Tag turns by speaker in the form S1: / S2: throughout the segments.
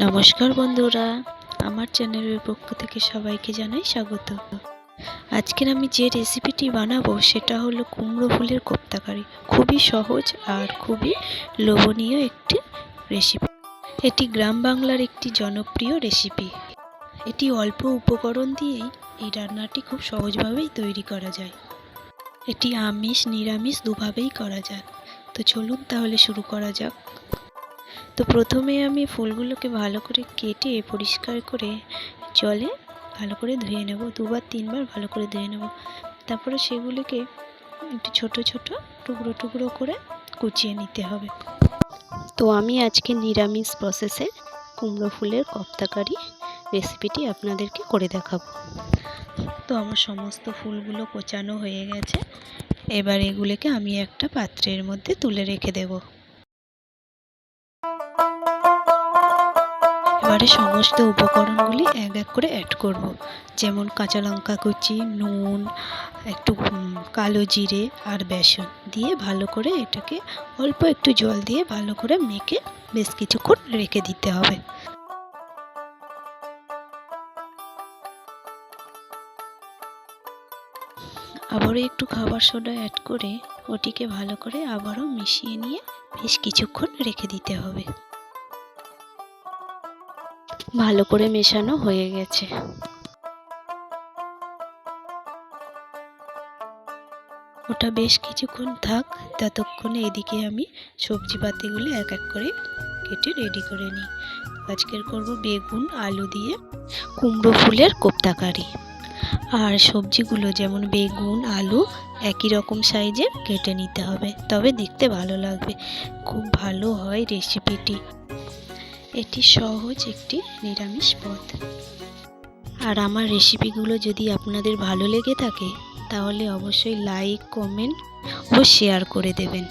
S1: নমস্কার বন্ধুরা, আমার চ্যানেলের পক্ষ থেকে সবাইকে জানাই স্বাগত। আজকের আমি যে রেসিপিটি বানাবো সেটা হলো কুমড়ো ফুলের কোপ্তা কারি। খুবই সহজ আর খুবই লোভনীয় একটি রেসিপি। এটি গ্রাম বাংলার একটি জনপ্রিয় রেসিপি। এটি অল্প উপকরণ দিয়েই এই রান্নাটি খুব সহজভাবেই তৈরি করা যায়। এটি আমিষ নিরামিষ দুভাবেই করা যায়। তো চলুন তাহলে শুরু করা যাক। তো প্রথমে আমি ফুলগুলোকে ভালো করে কেটে পরিষ্কার করে জলে ভালো করে ধুয়ে নেব, 2-3 বার ভালো করে ধুয়ে নেব। তারপরে সেগুলিকে একটু ছোট ছোট টুকরো টুকরো করে কুচিয়ে নিতে হবে। তো আমি আজকে নিরামিষ প্রসেসে কুমড়ো ফুলের কোপ্তা কারি রেসিপিটি আপনাদেরকে করে দেখাবো। তো আমার সমস্ত ফুলগুলো কোচানো হয়ে গেছে। এবার এগুলোকে আমি একটা পাত্রের মধ্যে তুলে রেখে দেব। এবারে সমস্ত উপকরণগুলি এক এক করে অ্যাড করব, যেমন কাঁচা লঙ্কা কুচি, নুন, একটু কালো জিরে আর বেসন দিয়ে ভালো করে এটাকে অল্প একটু জল দিয়ে ভালো করে মেখে বেশ কিছুক্ষণ রেখে দিতে হবে। আবারও একটু খাবার সোডা অ্যাড করে ওটিকে ভালো করে আবারও মিশিয়ে নিয়ে বেশ কিছুক্ষণ রেখে দিতে হবে। ভালো করে মেশানো হয়ে গেছে। ওটা বেশ কিছুক্ষণ থাক, ততক্ষণে এদিকে আমি সবজি পাতিগুলো এক এক করে কেটে রেডি করে নিই। আজকের করব বেগুন আলু দিয়ে কুমড়ো ফুলের কোপ্তা কারি। আর সবজিগুলো যেমন বেগুন আলু একই রকম সাইজের কেটে নিতে হবে, তবে দেখতে ভালো লাগবে। খুব ভালো হয় রেসিপিটি। এটি সহজ একটি নিরামিষ পদ। আর আমার রেসিপিগুলো যদি আপনাদের ভালো লেগে থাকে তাহলে অবশ্যই লাইক, কমেন্ট ও শেয়ার করে দেবেন।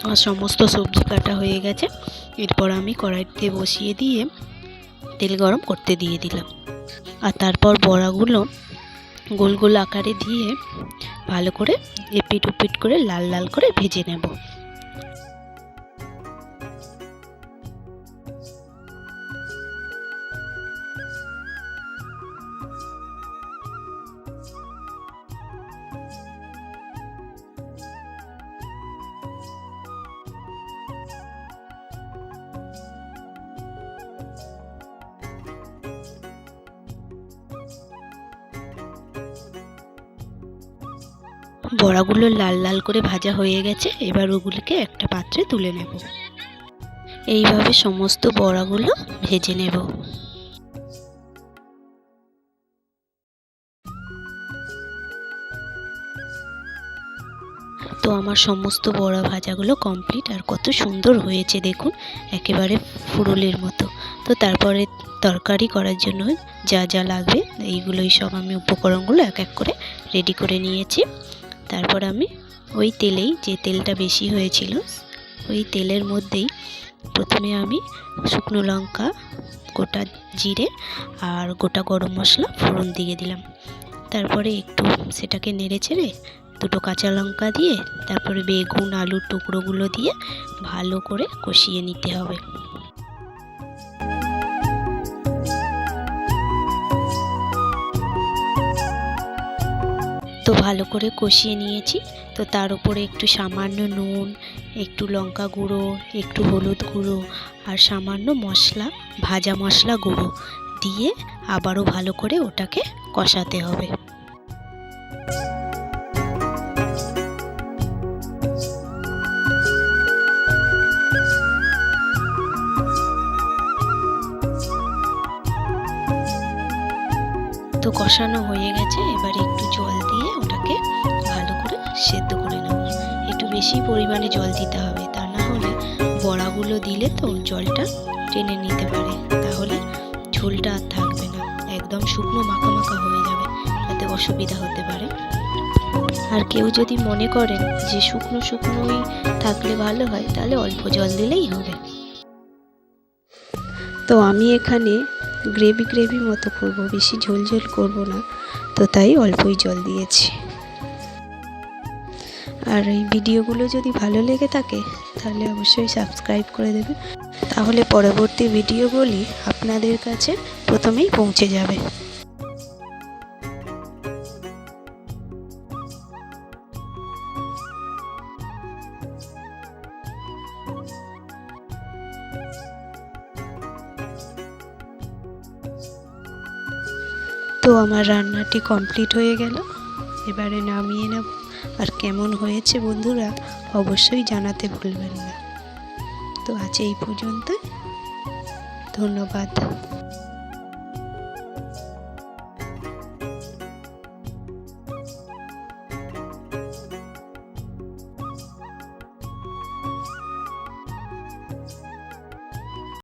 S1: আমার সমস্ত সবজি কাটা হয়ে গেছে। এরপর আমি কড়াইতে বসিয়ে দিয়ে তেল গরম করতে দিয়ে দিলাম। আর তারপর বড়াগুলো গোল গোল আকারে দিয়ে ভালো করে এপিট ওপিট করে লাল লাল করে ভেজে নেব। বড়াগুলো লাল লাল করে ভাজা হয়ে গেছে। এবার ওগুলিকে একটা পাত্রে তুলে নেব। এইভাবে সমস্ত বড়াগুলো ভেজে নেব। তো আমার সমস্ত বড়া ভাজাগুলো কমপ্লিট। আর কত সুন্দর হয়েছে দেখুন, একেবারে ফুরুলের মতো। তো তারপরে তরকারি করার জন্য যা যা লাগবে এইগুলোই সব আমি উপকরণগুলো এক এক করে রেডি করে নিয়েছি। তারপর আমি ওই তেলেই, যে তেলটা বেশি হয়েছিল ওই তেলের মধ্যেই প্রথমে আমি শুকনো লঙ্কা, গোটা জিরে আর গোটা গরম মশলা ফোড়ন দিয়ে দিলাম। তারপরে একটু সেটাকে নেড়ে চেড়ে দুটো কাঁচা লঙ্কা দিয়ে তারপরে বেগুন আলুর টুকরোগুলো দিয়ে ভালো করে কষিয়ে নিতে হবে। তো ভালো করে কষিয়ে নিয়েছি। তো তার উপরে একটু সামান্য নুন, একটু লঙ্কা গুঁড়ো, একটু হলুদ গুঁড়ো আর সামান্য মশলা, ভাজা মশলা গুঁড়ো দিয়ে আবারও ভালো করে ওটাকে কষাতে হবে। তো কষানো হয়ে গেছে। এবার একটু জল দিয়ে ওটাকে ভালো করে সেদ্ধ করে নেব। একটু বেশি পরিমাণে জল দিতে হবে, তা না হলে বড়াগুলো দিলে তো জলটা টেনে নিতে পারে, তাহলে ঝোলটা আর থাকবে না, একদম শুকনো মাখা মাখা হয়ে যাবে, তাতে অসুবিধা হতে পারে। আর কেউ যদি মনে করেন যে শুকনো শুকনোই থাকলে ভালো হয়, তাহলে অল্প জল দিলেই হবে। তো আমি এখানে গ্রেভি মতো করব, বেশি ঝোল ঝোল করব না, তো তাই অল্পই জল দিয়েছি। আর এই ভিডিওগুলো যদি ভালো লেগে থাকে তাহলে অবশ্যই সাবস্ক্রাইব করে দেবেন, তাহলে পরবর্তী ভিডিওগুলি আপনাদের কাছে প্রথমেই পৌঁছে যাবে। তো আমার রান্নাটি কমপ্লিট হয়ে গেল, এবারে নামিয়ে নেব। আর কেমন হয়েছে বন্ধুরা অবশ্যই জানাতে ভুলবেন না। তো আজ এই পর্যন্ত, ধন্যবাদ।